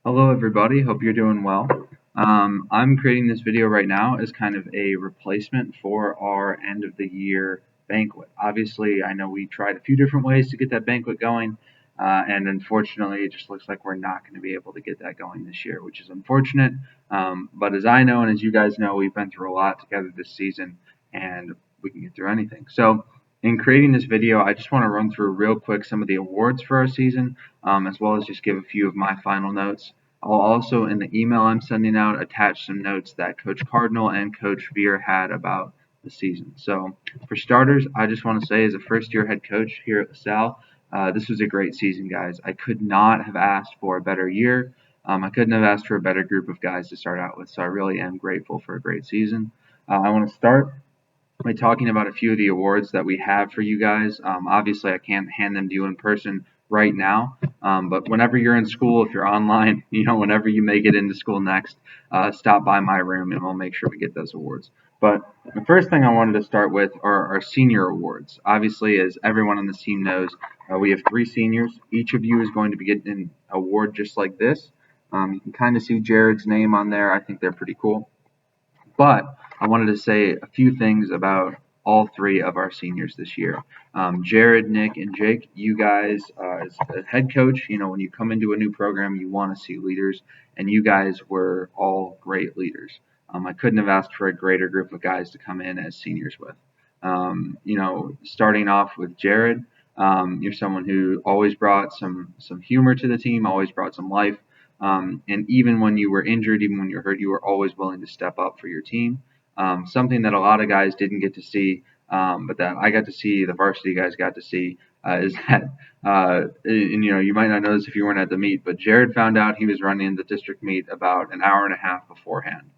Hello, everybody. Hope you're doing well. I'm creating this video right now as kind of a replacement for our end of the year banquet. Obviously, I know we tried a few different ways to get that banquet going, and unfortunately, it just looks like we're not going to be able to get that going this year, which is unfortunate. But as I know, and as you guys know, we've been through a lot together this season, and we can get through anything. So, in creating this video, I just want to run through real quick some of the awards for our season, as well as just give a few of my final notes. I'll also, in the email I'm sending out, attach some notes that Coach Cardinal and Coach Veer had about the season. So, for starters, I just want to say, as a first-year head coach here at LaSalle, this was a great season, guys. I could not have asked for a better year. I couldn't have asked for a better group of guys to start out with. So, I really am grateful for a great season. I want to start by talking about a few of the awards that we have for you guys. Obviously, I can't hand them to you in person right now, but whenever you're in school, if you're online, whenever you make it into school next, stop by my room and we'll make sure we get those awards. But the first thing I wanted to start with are our senior awards. Obviously, as everyone on this team knows, we have three seniors. Each of you is going to be getting an award just like this. You can kind of see Jared's name on there. I think they're pretty cool. But I wanted to say a few things about all three of our seniors this year. Jared, Nick, and Jake, you guys, as a head coach, when you come into a new program, you want to see leaders, and you guys were all great leaders. I couldn't have asked for a greater group of guys to come in as seniors with. Starting off with Jared, you're someone who always brought some humor to the team, always brought some life. And even when you were injured, even when you were hurt, you were always willing to step up for your team. Something that a lot of guys didn't get to see, but that I got to see, the varsity guys got to see, is that, and you might not know this if you weren't at the meet, but Jared found out he was running the district meet about an hour and a half beforehand.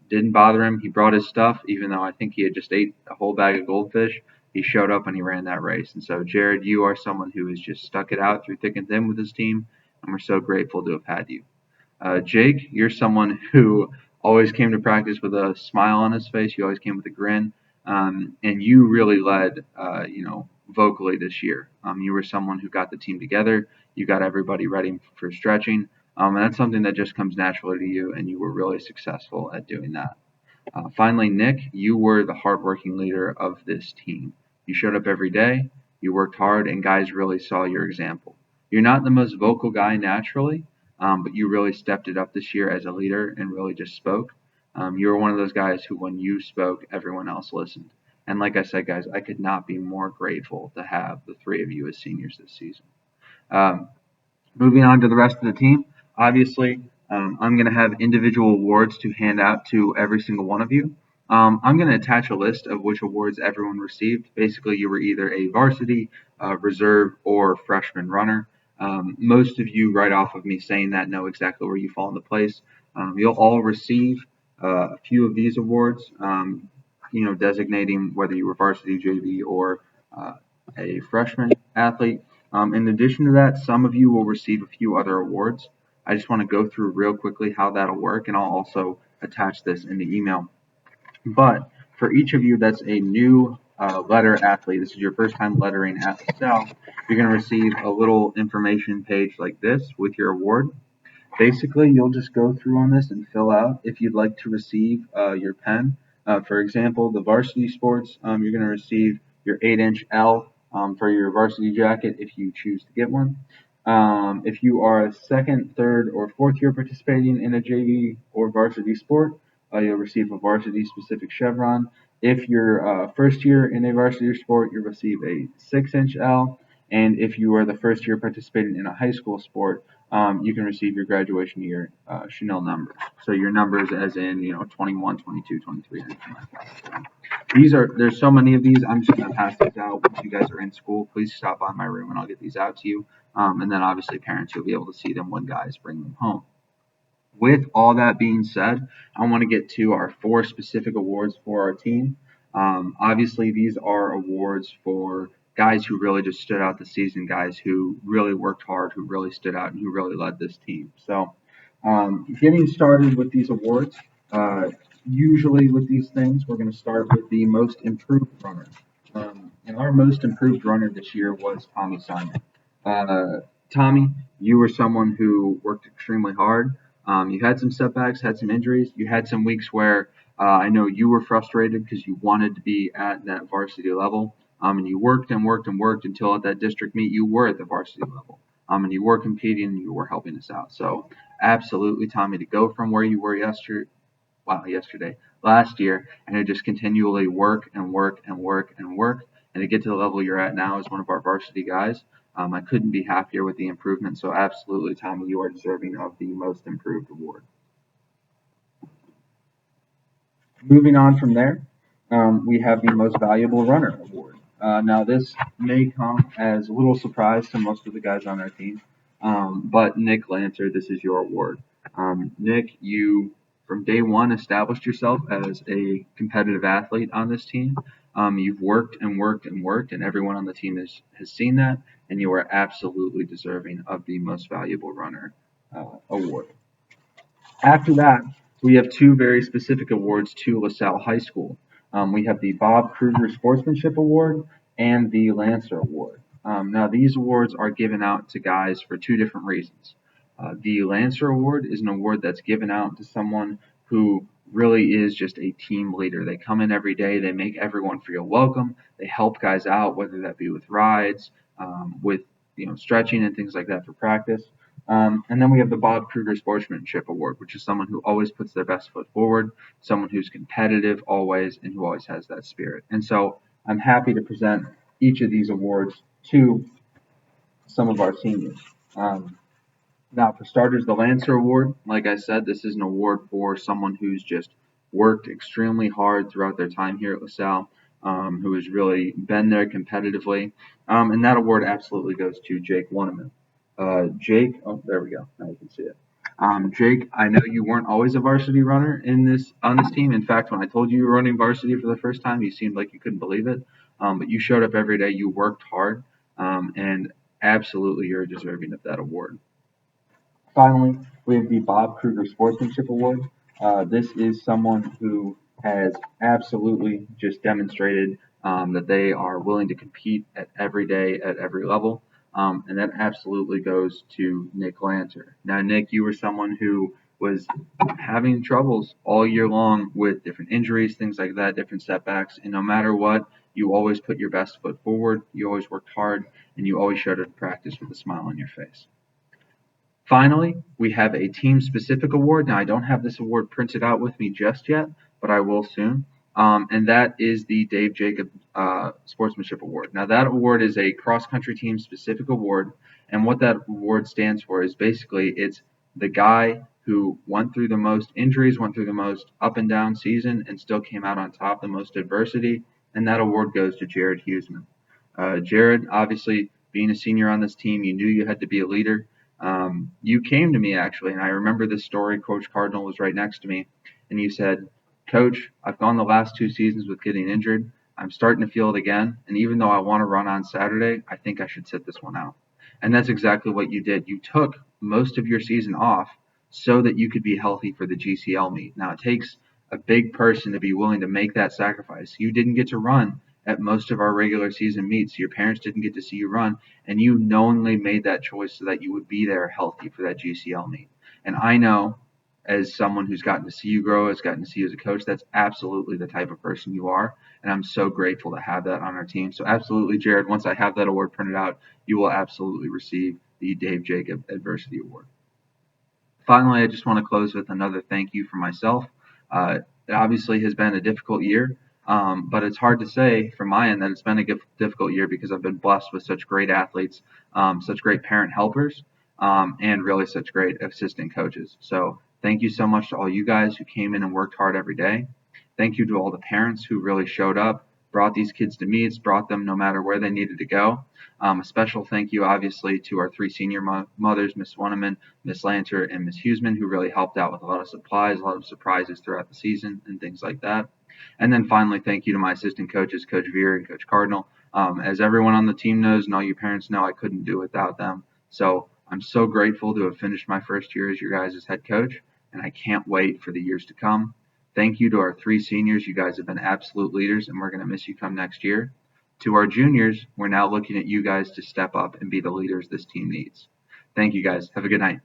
Didn't bother him. He brought his stuff, even though I think he had just ate a whole bag of goldfish. He showed up and he ran that race. And so, Jared, you are someone who has just stuck it out through thick and thin with his team, and we're so grateful to have had you. Jake, you're someone who always came to practice with a smile on his face. You always came with a grin, and you really led, vocally this year. You were someone who got the team together. You got everybody ready for stretching, and that's something that just comes naturally to you, and you were really successful at doing that. Finally, Nick, you were the hardworking leader of this team. You showed up every day, you worked hard, and guys really saw your example. You're not the most vocal guy naturally, but you really stepped it up this year as a leader and really just spoke. You were one of those guys who, when you spoke, everyone else listened. And like I said, guys, I could not be more grateful to have the three of you as seniors this season. Um, Moving on to the rest of the team, obviously, I'm going to have individual awards to hand out to every single one of you. I'm going to attach a list of which awards everyone received. Basically, you were either a varsity, reserve, or freshman runner. Most of you, right off of me saying that, know exactly where you fall into place. You'll all receive a few of these awards, designating whether you were varsity, JV, or a freshman athlete. In addition to that, some of you will receive a few other awards. I just want to go through real quickly how that'll work, and I'll also attach this in the email. But for each of you that's a new letter athlete, this is your first time lettering at LaSalle, you're going to receive a little information page like this with your award. Basically, you'll just go through on this and fill out if you'd like to receive your pen. For example, the varsity sports, you're going to receive your 8-inch L for your varsity jacket if you choose to get one. If you are a second, third, or fourth year participating in a JV or varsity sport, you'll receive a varsity specific chevron. If you're first year in a varsity sport, you'll receive a 6-inch L. And if you are the first year participating in a high school sport, you can receive your graduation year Chanel numbers. So your numbers as in, 21, 22, 23, anything like that. So there's so many of these. I'm just going to pass these out once you guys are in school. Please stop by my room and I'll get these out to you. And then obviously parents, you'll be able to see them when guys bring them home. With all that being said, I want to get to our 4 specific awards for our team. Obviously, these are awards for guys who really just stood out the season, guys who really worked hard, who really stood out, and who really led this team. So, getting started with these awards, usually with these things, we're going to start with the most improved runner. And our most improved runner this year was Tommy Simon. Tommy, You were someone who worked extremely hard. You had some setbacks, had some injuries. You had some weeks where I know you were frustrated because you wanted to be at that varsity level. And you worked and worked and worked until at that district meet you were at the varsity level. And you were competing and you were helping us out. So absolutely, Tommy, to go from where you were last year, and to just continually work and work and work and work, and to get to the level you're at now as one of our varsity guys. I couldn't be happier with the improvement. So absolutely, Tommy, you are deserving of the most improved award. Moving on from there, we have the Most Valuable Runner Award. Now, this may come as a little surprise to most of the guys on our team, but Nick Lancer, this is your award. Nick, you from day one established yourself as a competitive athlete on this team. You've worked and worked and worked, and everyone on the team has seen that, and you are absolutely deserving of the Most Valuable Runner award. After that, we have two very specific awards to LaSalle High School. We have the Bob Kruger Sportsmanship Award and the Lancer Award. Now, these awards are given out to guys for two different reasons. The Lancer Award is an award that's given out to someone who really is just a team leader. They come in every day, they make everyone feel welcome, they help guys out, whether that be with rides, with stretching and things like that for practice. And then we have the Bob Kruger Sportsmanship Award, which is someone who always puts their best foot forward, someone who's competitive always, and who always has that spirit. And so I'm happy to present each of these awards to some of our seniors. Now, for starters, the Lancer Award, like I said, this is an award for someone who's just worked extremely hard throughout their time here at LaSalle, who has really been there competitively. And that award absolutely goes to Jake Waneman. Jake, oh, there we go. Now you can see it. Jake, I know you weren't always a varsity runner on this team. In fact, when I told you you were running varsity for the first time, you seemed like you couldn't believe it. But you showed up every day. You worked hard, and absolutely, you're deserving of that award. Finally, we have the Bob Kruger Sportsmanship Award. This is someone who has absolutely just demonstrated that they are willing to compete at every day, at every level. And that absolutely goes to Nick Lanter. Now, Nick, you were someone who was having troubles all year long with different injuries, things like that, different setbacks. And no matter what, you always put your best foot forward. You always worked hard, and you always showed up to practice with a smile on your face. Finally, we have a team-specific award. Now, I don't have this award printed out with me just yet, but I will soon. And that is the Dave Jacob Sportsmanship Award. Now, that award is a cross-country team-specific award, and what that award stands for is basically it's the guy who went through the most injuries, went through the most up and down season, and still came out on top, the most adversity, and that award goes to Jared Huseman. Jared, obviously, being a senior on this team, you knew you had to be a leader. You came to me actually, and I remember this story. Coach Cardinal was right next to me, and you said, Coach, I've gone the last two seasons with getting injured. I'm starting to feel it again, and even though I want to run on Saturday, I think I should sit this one out. And that's exactly what you did. You took most of your season off so that you could be healthy for the GCL meet. Now, it takes a big person to be willing to make that sacrifice. You didn't get to run at most of our regular season meets. Your parents didn't get to see you run, and you knowingly made that choice so that you would be there healthy for that GCL meet. And I know, as someone who's gotten to see you grow, has gotten to see you as a coach, that's absolutely the type of person you are. And I'm so grateful to have that on our team. So absolutely, Jared, once I have that award printed out, you will absolutely receive the Dave Jacob Adversity Award. Finally, I just want to close with another thank you for myself. It obviously has been a difficult year, but it's hard to say from my end that it's been a difficult year because I've been blessed with such great athletes, such great parent helpers, and really such great assistant coaches. So thank you so much to all you guys who came in and worked hard every day. Thank you to all the parents who really showed up, brought these kids to meets, brought them no matter where they needed to go. A special thank you, obviously, to our three senior mothers, Miss Waneman, Miss Lanter, and Miss Huseman, who really helped out with a lot of supplies, a lot of surprises throughout the season, and things like that. And then finally, thank you to my assistant coaches, Coach Veer and Coach Cardinal. As everyone on the team knows, and all you parents know, I couldn't do it without them. So I'm so grateful to have finished my first year as your guys' head coach, and I can't wait for the years to come. Thank you to our three seniors. You guys have been absolute leaders, and we're going to miss you come next year. To our juniors, we're now looking at you guys to step up and be the leaders this team needs. Thank you guys. Have a good night.